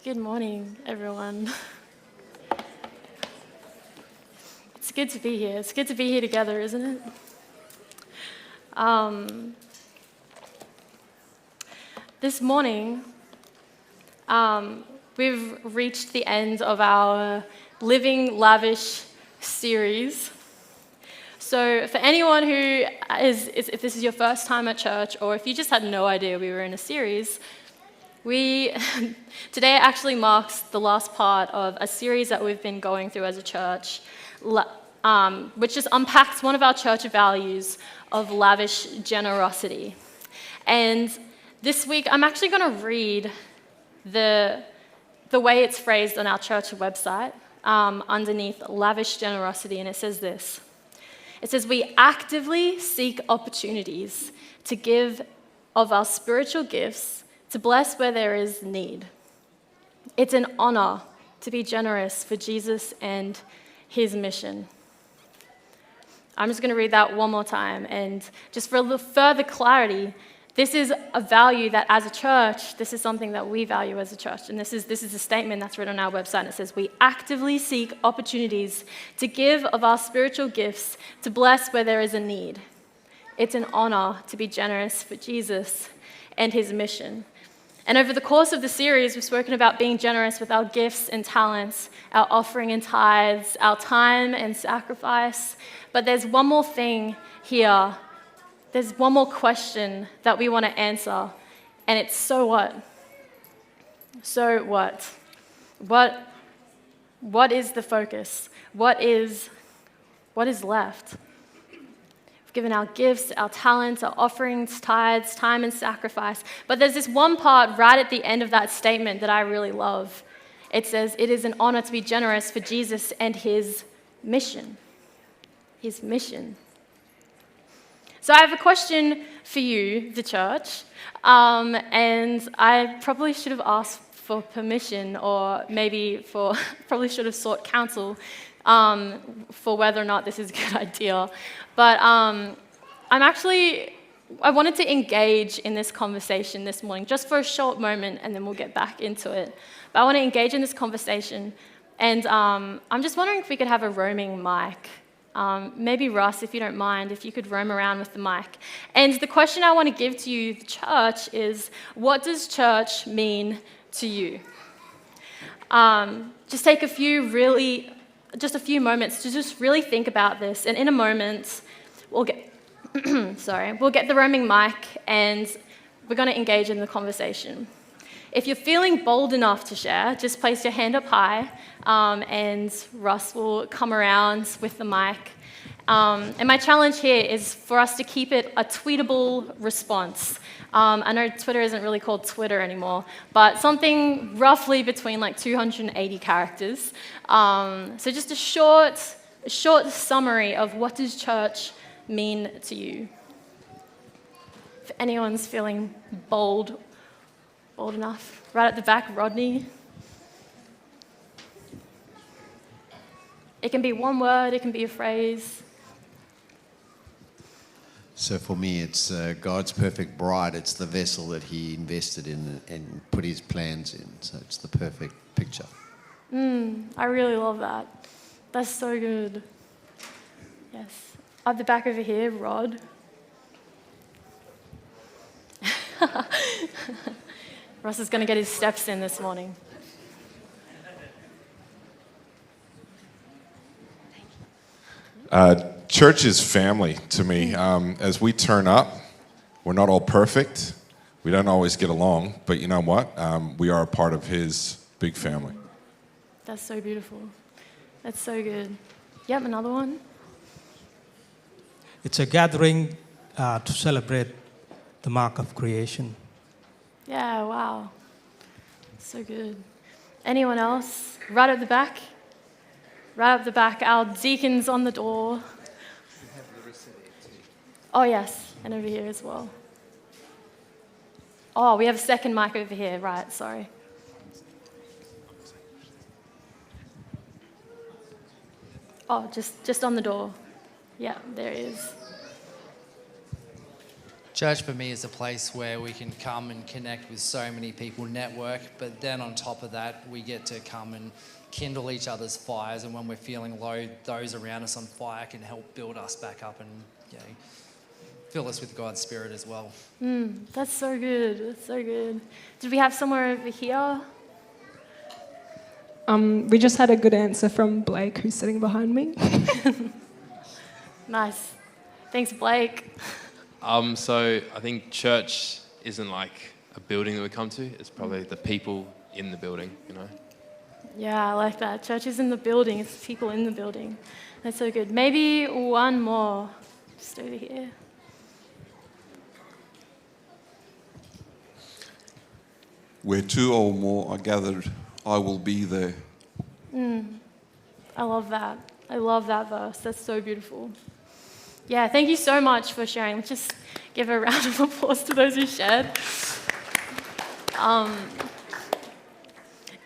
Good morning, everyone. It's good to be here. It's good to be here together, isn't it? This morning, we've reached the end of our Living Lavish series. So for anyone who if this is your first time at church, or if you just had no idea we were in a series, today actually marks the last part of a series that we've been going through as a church, which just unpacks one of our church values of lavish generosity. And this week, I'm actually going to read the way it's phrased on our church website underneath lavish generosity, and it says this. It says, we actively seek opportunities to give of our spiritual gifts to bless where there is need. It's an honor to be generous for Jesus and his mission. I'm just going to read that one more time. And just for a little further clarity, this is a value that as a church, this is something that we value as a church. And this is a statement that's written on our website. And it says, we actively seek opportunities to give of our spiritual gifts to bless where there is a need. It's an honor to be generous for Jesus and his mission. And over the course of the series, we've spoken about being generous with our gifts and talents, our offering and tithes, our time and sacrifice. But there's one more thing here. There's one more question that we want to answer, and it's so what? So what? What is the focus? What is left? Given our gifts, our talents, our offerings, tithes, time and sacrifice. But there's this one part right at the end of that statement that I really love. It says, it is an honor to be generous for Jesus and his mission. His mission. So I have a question for you, the church, and I probably should have asked for permission, or maybe probably should have sought counsel for whether or not this is a good idea. But I wanted to engage in this conversation this morning, just for a short moment, and then we'll get back into it. But I want to engage in this conversation, and I'm just wondering if we could have a roaming mic. Maybe Russ, if you don't mind, if you could roam around with the mic. And the question I want to give to you, the church, is what does church mean to you? Just take a few moments to just really think about this. And in a moment, we'll get the roaming mic and we're going to engage in the conversation. If you're feeling bold enough to share, just place your hand up high and Russ will come around with the mic. And my challenge here is for us to keep it a tweetable response. I know Twitter isn't really called Twitter anymore, but something roughly between like 280 characters. So just a short summary of what does church mean to you. If anyone's feeling bold enough. Right at the back, Rodney. It can be one word, it can be a phrase. So for me, it's God's perfect bride. It's the vessel that he invested in and put his plans in. So it's the perfect picture. I really love that. That's so good. Yes. At the back over here, Rod. Ross is going to get his steps in this morning. Church is family to me. As we turn up, we're not all perfect. We don't always get along, but you know what? We are a part of his big family. That's so beautiful. That's so good. Yep, another one. It's a gathering to celebrate the mark of creation. Yeah, wow. So good. Anyone else? Right at the back. Right up the back, our deacons on the door. Oh, yes, and over here as well. Oh, we have a second mic over here. Right, sorry. Oh, just on the door. Yeah, there it is. Church for me is a place where we can come and connect with so many people, network, but then on top of that, we get to come and kindle each other's fires, and when we're feeling low, those around us on fire can help build us back up and fill us with God's Spirit as well. That's so good. That's so good. Did we have somewhere over here? We just had a good answer from Blake, who's sitting behind me. Nice. Thanks, Blake. So I think church isn't like a building that we come to. It's probably the people in the building, Yeah, I like that. Church is in the building. It's people in the building. That's so good. Maybe one more. Just over here. Where two or more are gathered, I will be there. I love that. I love that verse. That's so beautiful. Yeah, thank you so much for sharing. Let's just give a round of applause to those who shared.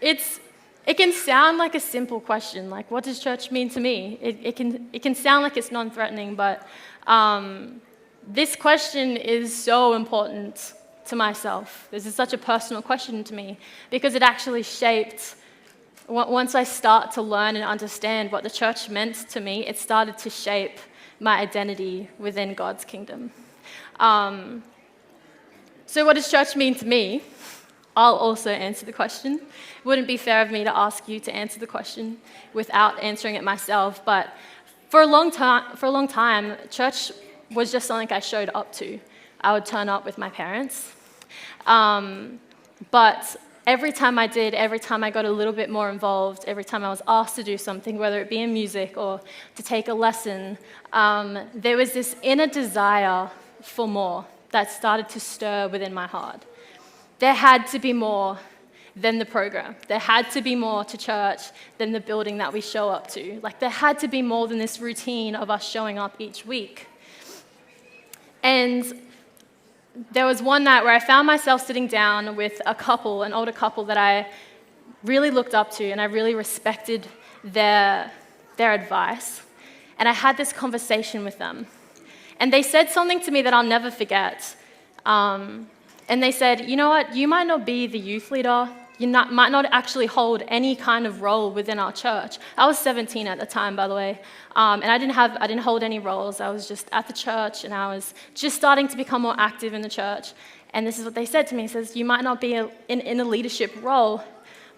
It can sound like a simple question, like what does church mean to me? It can sound like it's non-threatening, but this question is so important to myself. This is such a personal question to me because it actually shaped. Once I start to learn and understand what the church meant to me, it started to shape my identity within God's kingdom. So what does church mean to me? I'll also answer the question. It wouldn't be fair of me to ask you to answer the question without answering it myself, but for a long time, church was just something I showed up to. I would turn up with my parents. But every time I did, every time I got a little bit more involved, every time I was asked to do something, whether it be in music or to take a lesson, there was this inner desire for more that started to stir within my heart. There had to be more than the program. There had to be more to church than the building that we show up to. Like, there had to be more than this routine of us showing up each week. And there was one night where I found myself sitting down with an older couple that I really looked up to, and I really respected their advice. And I had this conversation with them. And they said something to me that I'll never forget. And they said, you know what, you might not be the youth leader. You might not actually hold any kind of role within our church. I was 17 at the time, by the way, and I didn't hold any roles. I was just at the church, and I was just starting to become more active in the church. And this is what they said to me. It says, you might not be in a leadership role,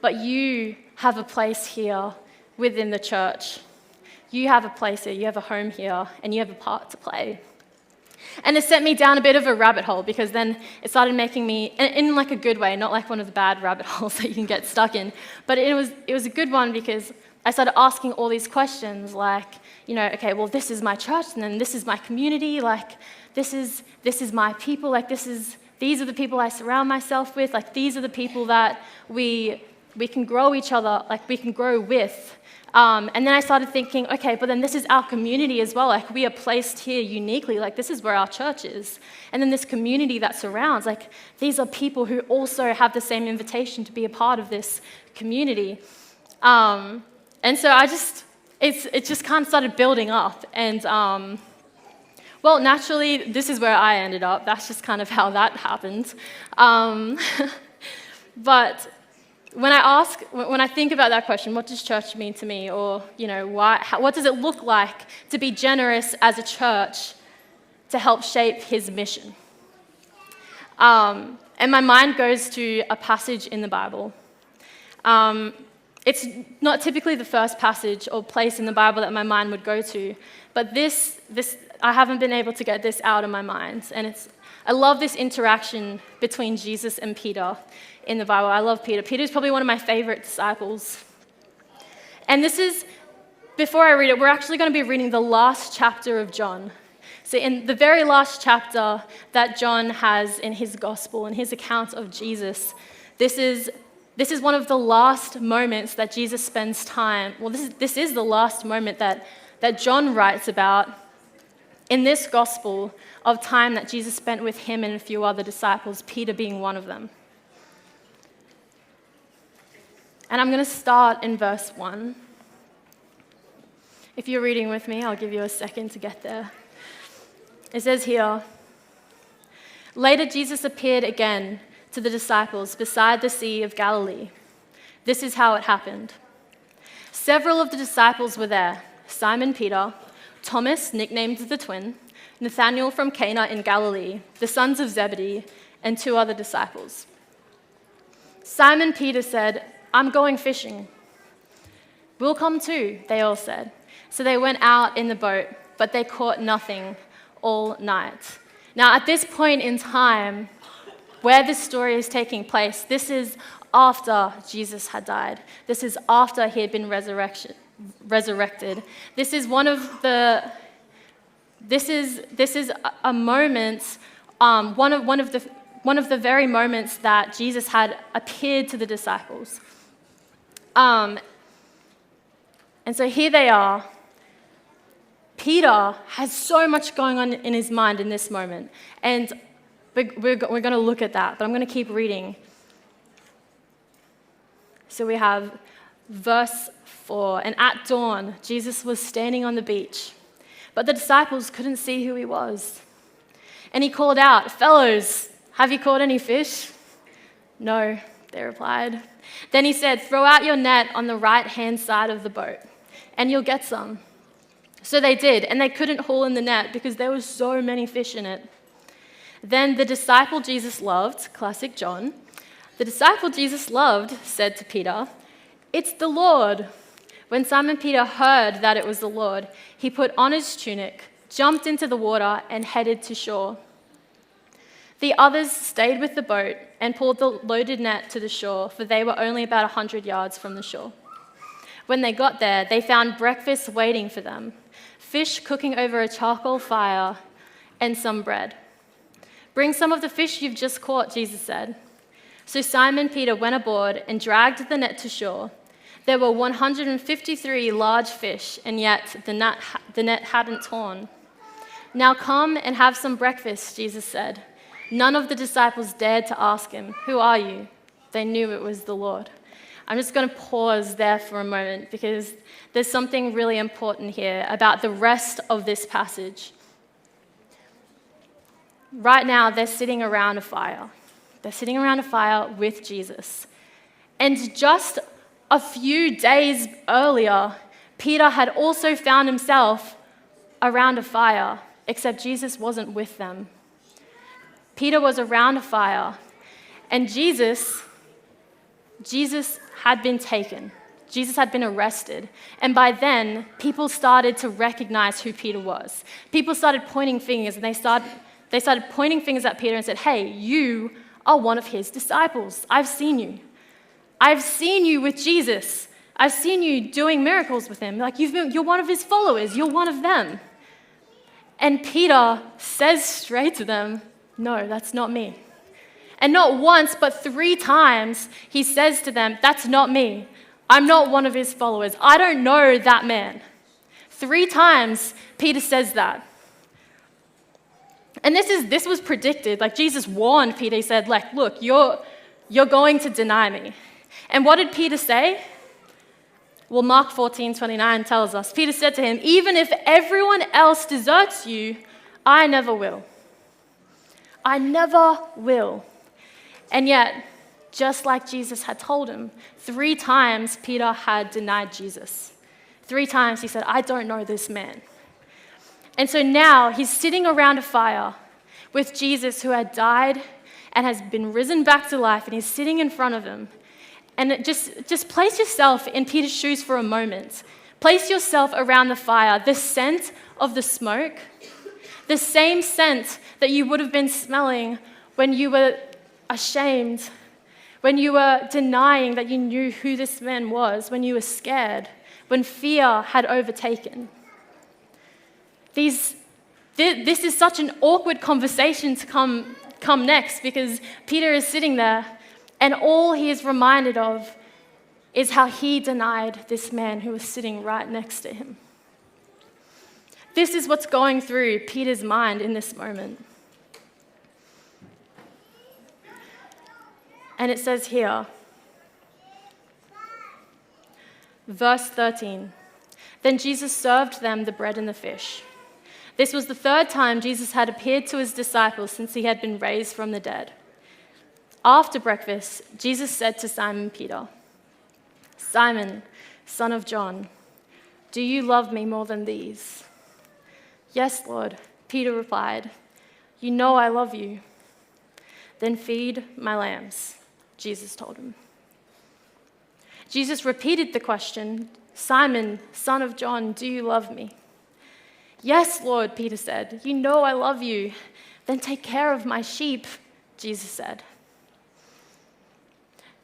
but you have a place here within the church. You have a place here, you have a home here, and you have a part to play. And it sent me down a bit of a rabbit hole, because then it started making me, in like a good way, not like one of the bad rabbit holes that you can get stuck in, but it was a good one, because I started asking all these questions like, okay, well, this is my church, and then this is my community, like this is my people, like these are the people I surround myself with, like these are the people that we can grow each other, like we can grow with. And then I started thinking, okay, but then this is our community as well. Like, we are placed here uniquely. Like, this is where our church is. And then this community that surrounds, like, these are people who also have the same invitation to be a part of this community. And so it just kind of started building up. And, well, naturally, this is where I ended up. That's just kind of how that happened. But when I think about that question, what does church mean to me? Or, what does it look like to be generous as a church to help shape his mission? And my mind goes to a passage in the Bible. It's not typically the first passage or place in the Bible that my mind would go to, but this I haven't been able to get this out of my mind. And I love this interaction between Jesus and Peter in the Bible. I love Peter. Peter is probably one of my favorite disciples. And before I read it, we're actually going to be reading the last chapter of John. So in the very last chapter that John has in his gospel, in his account of Jesus, this is one of the last moments that Jesus spends time. Well, this is the last moment that John writes about in this gospel of time that Jesus spent with him and a few other disciples, Peter being one of them. And I'm going to start in verse 1. If you're reading with me, I'll give you a second to get there. It says here, Later, Jesus appeared again to the disciples beside the Sea of Galilee. This is how it happened. Several of the disciples were there: Simon Peter, Thomas, nicknamed the twin, Nathanael from Cana in Galilee, the sons of Zebedee, and 2 other disciples. Simon Peter said, "I'm going fishing." "We'll come too," they all said. So they went out in the boat, but they caught nothing all night. Now, at this point in time, where this story is taking place, this is after Jesus had died. This is after he had been resurrected. This is one of the a moment, one of the very moments that Jesus had appeared to the disciples. And so here they are. Peter has so much going on in his mind in this moment, and we're going to look at that, but I'm going to keep reading. So we have verse 4, and at dawn, Jesus was standing on the beach, but the disciples couldn't see who he was. And he called out, "Fellows, have you caught any fish?" "No," they replied. Then he said, "Throw out your net on the right-hand side of the boat, and you'll get some." So they did, and they couldn't haul in the net because there were so many fish in it. Then the disciple Jesus loved, classic John, the disciple Jesus loved said to Peter, "It's the Lord." When Simon Peter heard that it was the Lord, he put on his tunic, jumped into the water, and headed to shore. The others stayed with the boat and pulled the loaded net to the shore, for they were only about 100 yards from the shore. When they got there, they found breakfast waiting for them: fish cooking over a charcoal fire and some bread. "Bring some of the fish you've just caught," Jesus said. So Simon Peter went aboard and dragged the net to shore. There were 153 large fish, and yet the net hadn't torn. "Now come and have some breakfast," Jesus said. None of the disciples dared to ask him, "Who are you?" They knew it was the Lord. I'm just going to pause there for a moment because there's something really important here about the rest of this passage. Right now, they're sitting around a fire. They're sitting around a fire with Jesus. And just a few days earlier, Peter had also found himself around a fire, except Jesus wasn't with them. Peter was around a fire, and Jesus had been taken. Jesus had been arrested. And by then, people started to recognize who Peter was. People started pointing fingers, and they started pointing fingers at Peter and said, "Hey, you are one of his disciples. I've seen you. I've seen you with Jesus. I've seen you doing miracles with him. Like you're one of his followers. You're one of them." And Peter says straight to them, "No, that's not me." And not once, but 3 times, he says to them, "That's not me. I'm not one of his followers. I don't know that man." 3 times, Peter says that. And this was predicted. Like Jesus warned Peter. He said, "Look, you're going to deny me." And what did Peter say? Well, Mark 14:29 tells us, Peter said to him, "Even if everyone else deserts you, I never will. I never will." And yet, just like Jesus had told him, 3 times Peter had denied Jesus. 3 times he said, "I don't know this man." And so now he's sitting around a fire with Jesus, who had died and has been risen back to life, and he's sitting in front of him. And just place yourself in Peter's shoes for a moment. Place yourself around the fire, the scent of the smoke, the same scent that you would have been smelling when you were ashamed, when you were denying that you knew who this man was, when you were scared, when fear had overtaken. This is such an awkward conversation to come next, because Peter is sitting there and all he is reminded of is how he denied this man who was sitting right next to him. This is what's going through Peter's mind in this moment. And it says here, verse 13, "Then Jesus served them the bread and the fish. This was the third time Jesus had appeared to his disciples since he had been raised from the dead. After breakfast, Jesus said to Simon Peter, "Simon, son of John, do you love me more than these?" "Yes, Lord," Peter replied. "You know I love you." "Then feed my lambs," Jesus told him. Jesus repeated the question, "Simon, son of John, do you love me?" "Yes, Lord," Peter said. "You know I love you." "Then take care of my sheep," Jesus said.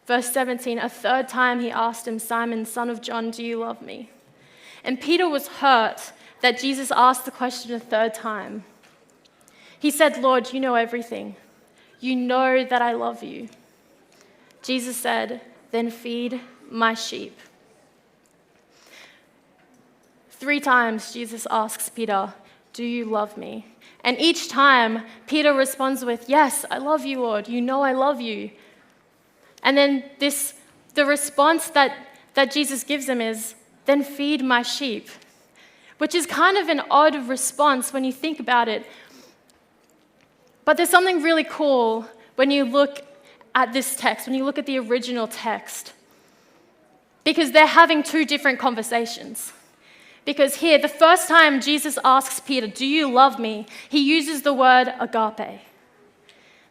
Verse 17, a third time he asked him, "Simon, son of John, do you love me?" And Peter was hurt that Jesus asked the question a third time. He said, "Lord, you know everything. You know that I love you." Jesus said, "Then feed my sheep." 3 times Jesus asks Peter, "Do you love me?" And each time Peter responds with, "Yes, I love you, Lord. You know I love you." And then the response that Jesus gives him is, "Then feed my sheep," which is kind of an odd response when you think about it. But there's something really cool when you look at this text, when you look at the original text, because they're having 2 different conversations. Because here, the first time Jesus asks Peter, "Do you love me?" he uses the word agape.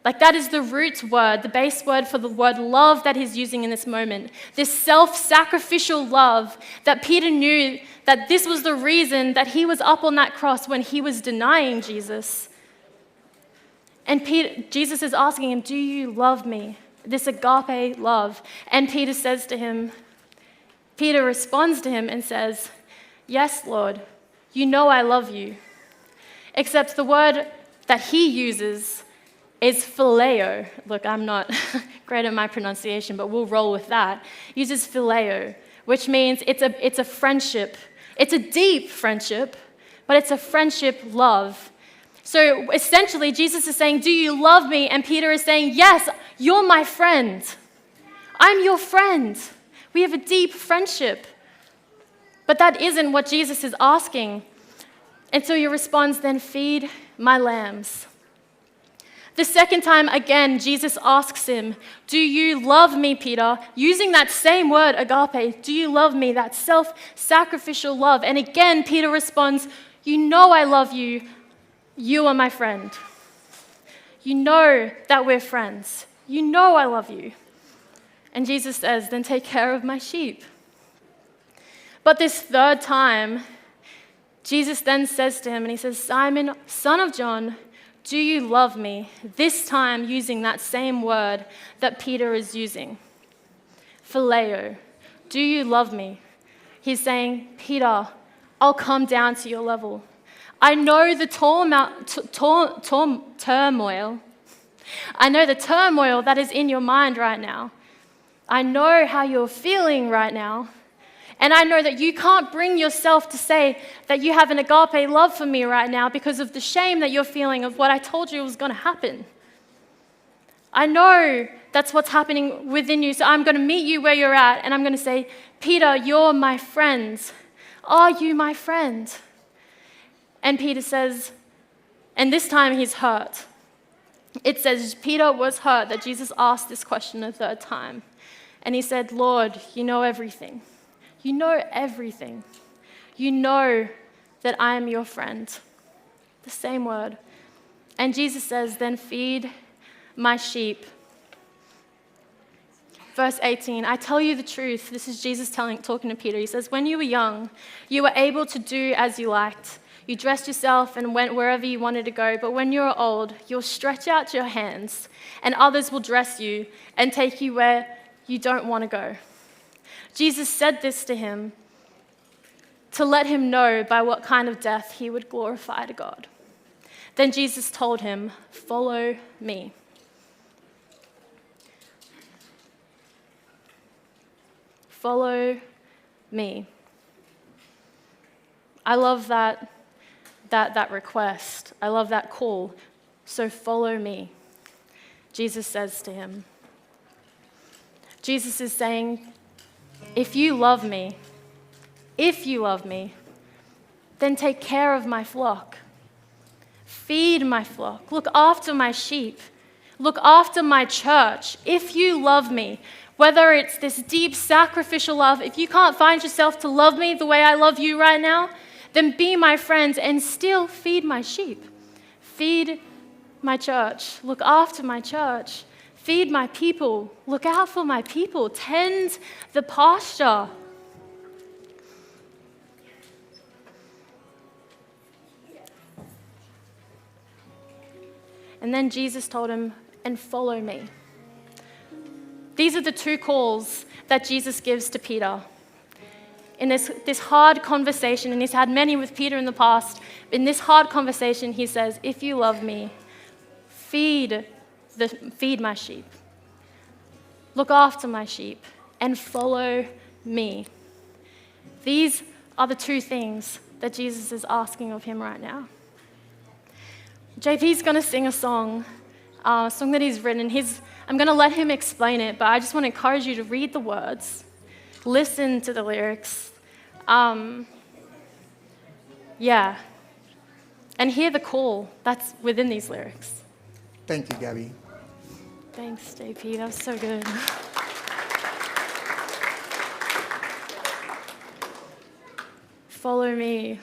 Like that is the root word, the base word for the word love that he's using in this moment. This self-sacrificial love that Peter knew that this was the reason that he was up on that cross when he was denying Jesus. And Jesus is asking him, "Do you love me?" This agape love. And Peter responds to him and says, "Yes, Lord, you know I love you." Except the word that he uses is phileo. Look, I'm not great at my pronunciation, but we'll roll with that. Uses phileo, which means it's a friendship. It's a deep friendship, but it's a friendship love. So essentially, Jesus is saying, "Do you love me?" And Peter is saying, "Yes, you're my friend. I'm your friend. We have a deep friendship." But that isn't what Jesus is asking. And so he responds, "Then feed my lambs." The second time, again, Jesus asks him, "Do you love me, Peter?" Using that same word, agape. "Do you love me?" That self-sacrificial love. And again, Peter responds, "You know I love you. You are my friend. You know that we're friends. You know I love you." And Jesus says, "Then take care of my sheep." But this third time, Jesus then says to him, and he says, "Simon, son of John, do you love me?" This time using that same word that Peter is using. Phileo. "Do you love me?" He's saying, "Peter, I'll come down to your level. I know the turmoil. I know the turmoil that is in your mind right now. I know how you're feeling right now. And I know that you can't bring yourself to say that you have an agape love for me right now because of the shame that you're feeling of what I told you was going to happen. I know that's what's happening within you, so I'm going to meet you where you're at, and I'm going to say, Peter, you're my friend. Are you my friend?" And Peter says, and this time he's hurt. It says Peter was hurt that Jesus asked this question a third time. And he said, "Lord, you know everything. You know everything. You know that I am your friend." The same word. And Jesus says, "Then feed my sheep." Verse 18, "I tell you the truth." This is Jesus talking to Peter. He says, "When you were young, you were able to do as you liked. You dressed yourself and went wherever you wanted to go. But when you're old, you'll stretch out your hands, and others will dress you and take you where you don't want to go." Jesus said this to him to let him know by what kind of death he would glorify to God. Then Jesus told him, "Follow me." Follow me. I love that request. I love that call. So follow me, Jesus says to him. Jesus is saying, if you love me, then take care of my flock. Feed my flock. Look after my sheep. Look after my church. If you love me, whether it's this deep sacrificial love, if you can't find yourself to love me the way I love you right now, then be my friends and still feed my sheep. Feed my church. Look after my church. Feed my people. Look out for my people. Tend the pasture. And then Jesus told him, and follow me. These are the two calls that Jesus gives to Peter. In this hard conversation, and he's had many with Peter in the past, in this hard conversation, he says, if you love me, feed my sheep. Look after my sheep and follow me. These are the two things that Jesus is asking of him right now. JP's going to sing a song that he's written. I'm going to let him explain it, but I just want to encourage you to read the words, listen to the lyrics, and hear the call that's within these lyrics. Thank you, Gabby. Thanks, JP. That was so good. Follow me.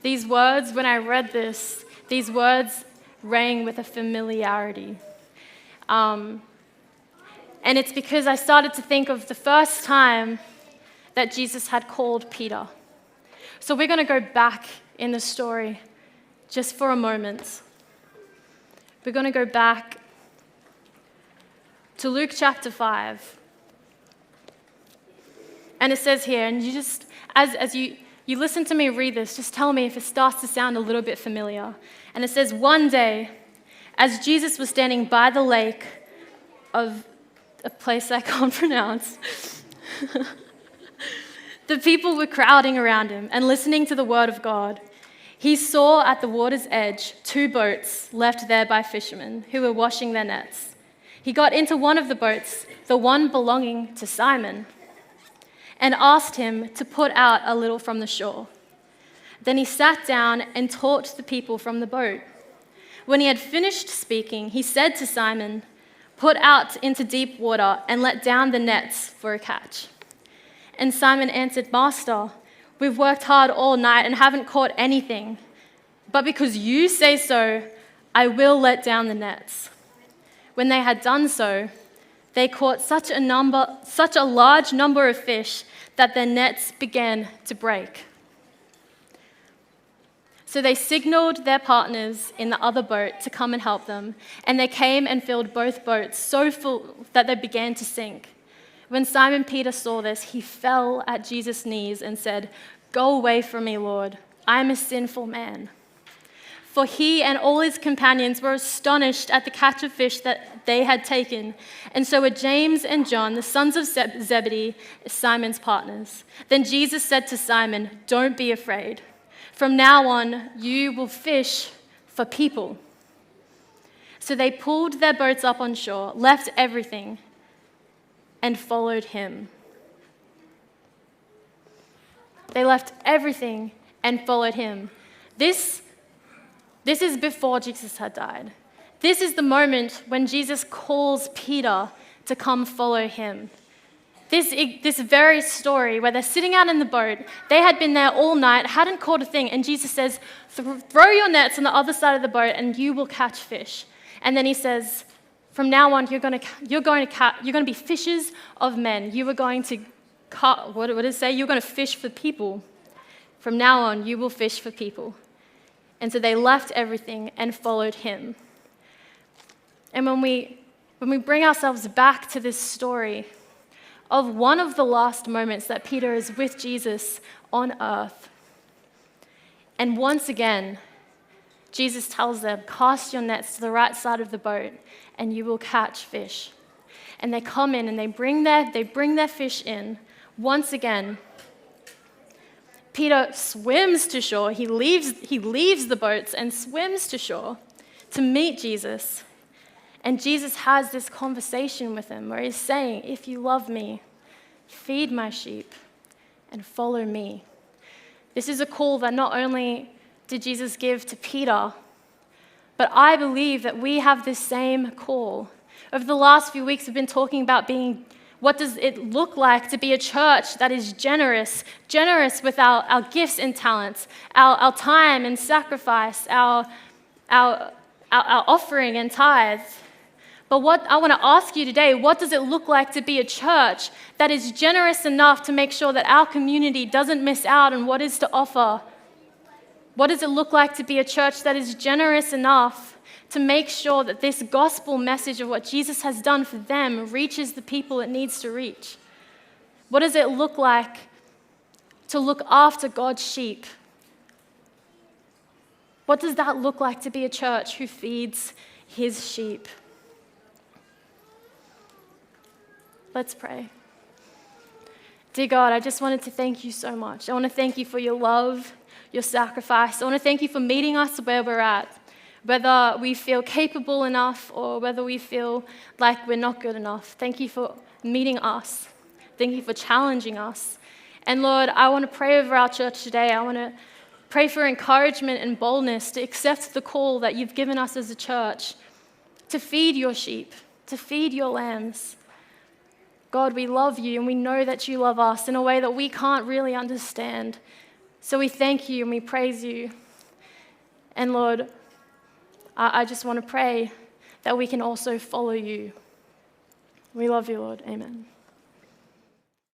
These words, when I read this, these words rang with a familiarity. And it's because I started to think of the first time that Jesus had called Peter. So we're going to go back in the story just for a moment. We're going to go back to Luke chapter 5. And it says here, and you just, as you listen to me read this, just tell me if it starts to sound a little bit familiar. And it says, one day, as Jesus was standing by the lake of a place I can't pronounce, the people were crowding around him and listening to the word of God. He saw at the water's edge 2 boats left there by fishermen who were washing their nets. He got into one of the boats, the one belonging to Simon, and asked him to put out a little from the shore. Then he sat down and taught the people from the boat. When he had finished speaking, he said to Simon, "Put out into deep water and let down the nets for a catch." And Simon answered, "Master, we've worked hard all night and haven't caught anything. But because you say so, I will let down the nets." When they had done so, they caught such a large number of fish that their nets began to break. So they signaled their partners in the other boat to come and help them, and they came and filled both boats so full that they began to sink. When Simon Peter saw this, he fell at Jesus' knees and said, "Go away from me, Lord. I am a sinful man." For he and all his companions were astonished at the catch of fish that they had taken, and so were James and John, the sons of Zebedee, Simon's partners. Then Jesus said to Simon, "Don't be afraid. From now on, you will fish for people." So they pulled their boats up on shore, left everything, and followed him. They left everything and followed him. This is before Jesus had died. This is the moment when Jesus calls Peter to come follow him. This very story where they're sitting out in the boat, they had been there all night, hadn't caught a thing, and Jesus says, "Throw your nets on the other side of the boat and you will catch fish." And then he says, "From now on, you're going to be fishers of men. You are going to what did it say? You're going to fish for people. From now on, you will fish for people." And so they left everything and followed him. And when we bring ourselves back to this story of one of the last moments that Peter is with Jesus on earth, and once again, Jesus tells them, "Cast your nets to the right side of the boat and you will catch fish." And they come in and they bring their fish in. Once again, Peter swims to shore. He leaves the boats and swims to shore to meet Jesus. And Jesus has this conversation with him where he's saying, "If you love me, feed my sheep and follow me." This is a call that not only did Jesus give to Peter, But I believe that we have this same call. Over the last few weeks, we've been talking about what does it look like to be a church that is generous with our gifts and talents, our time and sacrifice, our offering and tithes. But what I want to ask you today, what does it look like to be a church that is generous enough to make sure that our community doesn't miss out on what is to offer? What does it look like to be a church that is generous enough to make sure that this gospel message of what Jesus has done for them reaches the people it needs to reach? What does it look like to look after God's sheep? What does that look like to be a church who feeds his sheep? Let's pray. Dear God, I just wanted to thank you so much. I want to thank you for your love, your sacrifice. I want to thank you for meeting us where we're at, whether we feel capable enough or whether we feel like we're not good enough. Thank you for meeting us. Thank you for challenging us. And Lord, I want to pray over our church today. I want to pray for encouragement and boldness to accept the call that you've given us as a church to feed your sheep, to feed your lambs. God, we love you and we know that you love us in a way that we can't really understand. So we thank you and we praise you. And Lord, I just want to pray that we can also follow you. We love you, Lord. Amen.